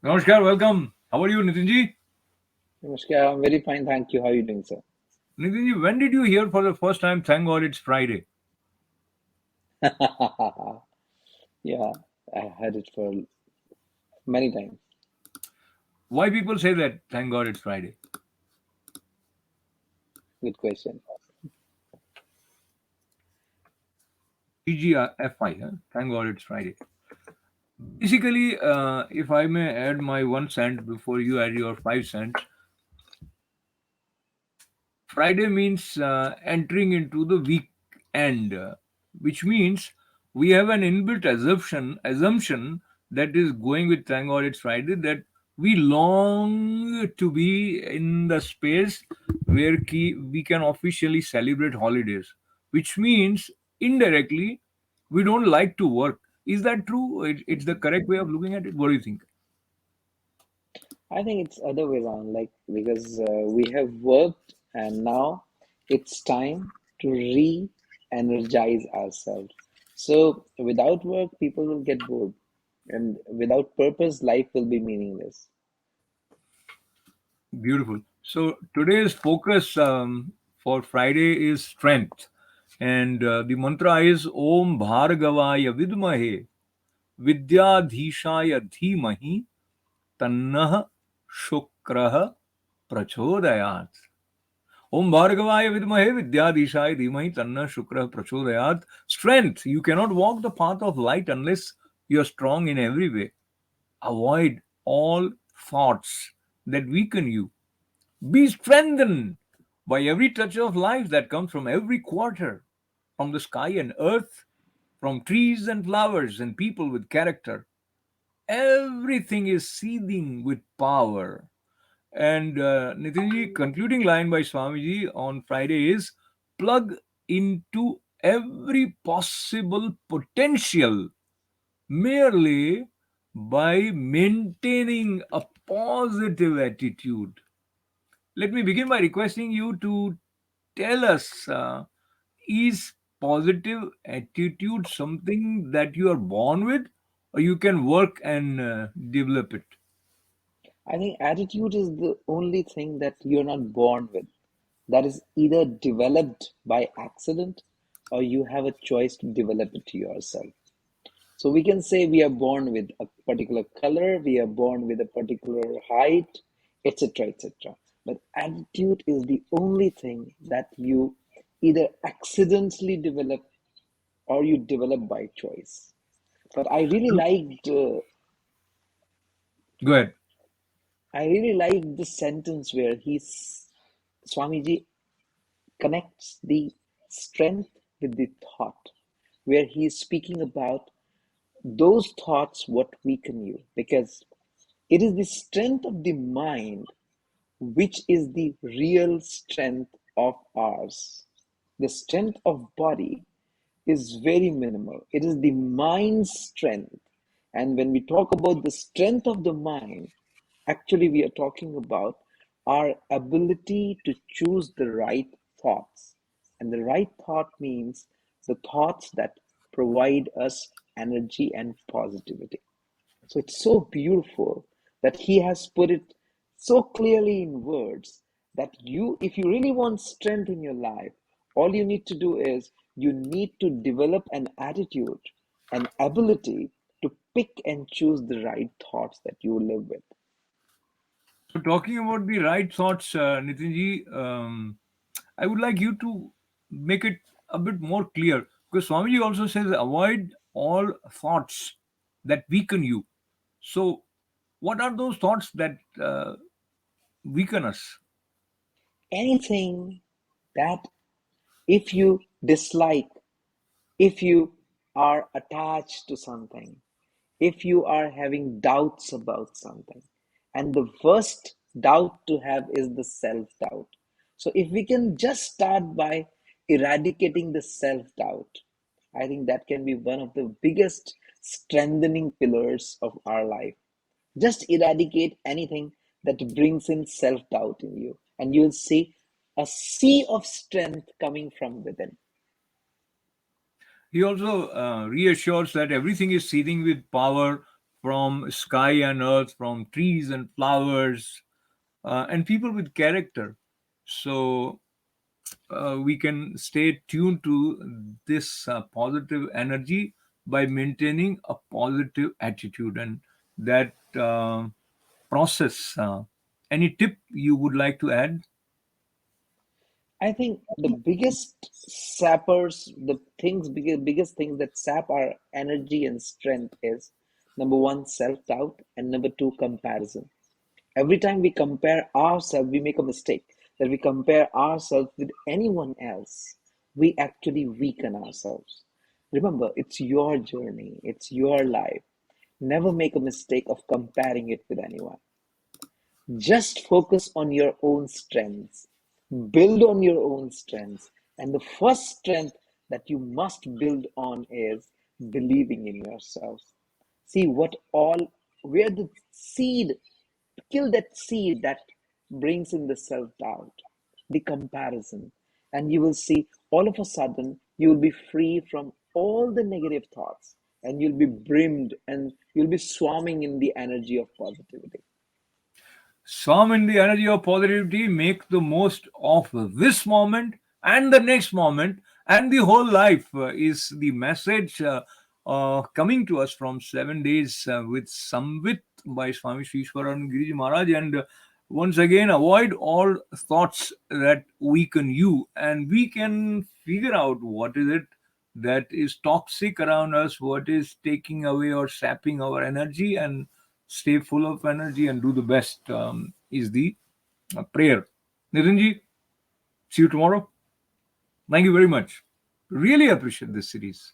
Namaskar, welcome. How are you, Nitinji? Namaskar, I'm very fine, thank you. How are you doing, sir? Nitinji, when did you hear for the first time, thank God it's Friday? Yeah, I heard it for many times. Why people say that, thank God it's Friday? Good question. TGFI, huh? Thank God it's Friday. Basically, if I may add my 1 cent before you add your 5 cents, Friday means entering into the weekend, which means we have an inbuilt assumption that is going with thank God it's Friday, that we long to be in the space where we can officially celebrate holidays, which means indirectly we don't like to work. Is that true? It's the correct way of looking at it. What do you think? I think it's other way around, like because we have worked and now it's time to re-energize ourselves. So without work, people will get bored, and without purpose, life will be meaningless. Beautiful. So today's focus for Friday is strength, and the mantra is Om Bhargavaya Vidmahe Vidyadhishaya Dhimahi Tannah Shukrah Prachodayat. Om Bhargavaya Vidmahe Vidyadhishaya Dhimahi Tannah Shukrah Prachodayat. Strength. You cannot walk the path of light unless you are strong in every way. Avoid all thoughts that weaken you. Be strengthened by every touch of life that comes from every quarter, from the sky and earth, from trees and flowers and people with character. Everything is seething with power. And Nitinji, concluding line by Swamiji on Friday is plug into every possible potential merely by maintaining a positive attitude. Let me begin by requesting you to tell us, is positive attitude something that you are born with, or you can work and develop it? I think attitude is the only thing that you're not born with. That is either developed by accident or you have a choice to develop it to yourself. So we can say we are born with a particular color, we are born with a particular height, etc. etc. But attitude is the only thing that you either accidentally develop or you develop by choice. But Go ahead. I really liked the sentence where Swamiji connects the strength with the thought, where he's speaking about those thoughts what weaken you, because it is the strength of the mind which is the real strength of ours. The strength of body is very minimal. It is the mind's strength. And when we talk about the strength of the mind, actually we are talking about our ability to choose the right thoughts. And the right thought means the thoughts that provide us energy and positivity. So it's so beautiful that he has put it so clearly in words that if you really want strength in your life, all you need to do is you need to develop an attitude, an ability to pick and choose the right thoughts that you live with. So, talking about the right thoughts, Nitinji, I would like you to make it a bit more clear, because Swamiji also says avoid all thoughts that weaken you. So, what are those thoughts that weaken us? Anything that if you dislike, if you are attached to something, if you are having doubts about something, and the worst doubt to have is the self doubt. So, if we can just start by eradicating the self doubt, I think that can be one of the biggest strengthening pillars of our life. Just eradicate anything that brings in self doubt in you, and you'll see a sea of strength coming from within. He also reassures that everything is seething with power from sky and earth, from trees and flowers, and people with character. So we can stay tuned to this positive energy by maintaining a positive attitude, and that process. Any tip you would like to add? I think the biggest sappers, the biggest things that sap our energy and strength is number one, self doubt, and number two, comparison. Every time we compare ourselves, we make a mistake. That we compare ourselves with anyone else, we actually weaken ourselves. Remember, it's your journey, it's your life. Never make a mistake of comparing it with anyone. Just focus on your own strengths. Build on your own strengths. And the first strength that you must build on is believing in yourself. See what all, where the seed, kill that seed that brings in the self doubt, the comparison. And you will see all of a sudden you will be free from all the negative thoughts, and you'll be brimmed and you'll be swarming in the energy of positivity. Swam in the energy of positivity, make the most of this moment and the next moment and the whole life, is the message coming to us from 7 days with Samvit by Swami Shri and Giriji Maharaj. And once again, avoid all thoughts that weaken you, and we can figure out what is it that is toxic around us, what is taking away or sapping our energy, and stay full of energy and do the best, is the prayer. Nitinji, see you tomorrow. Thank you very much. Really appreciate this series.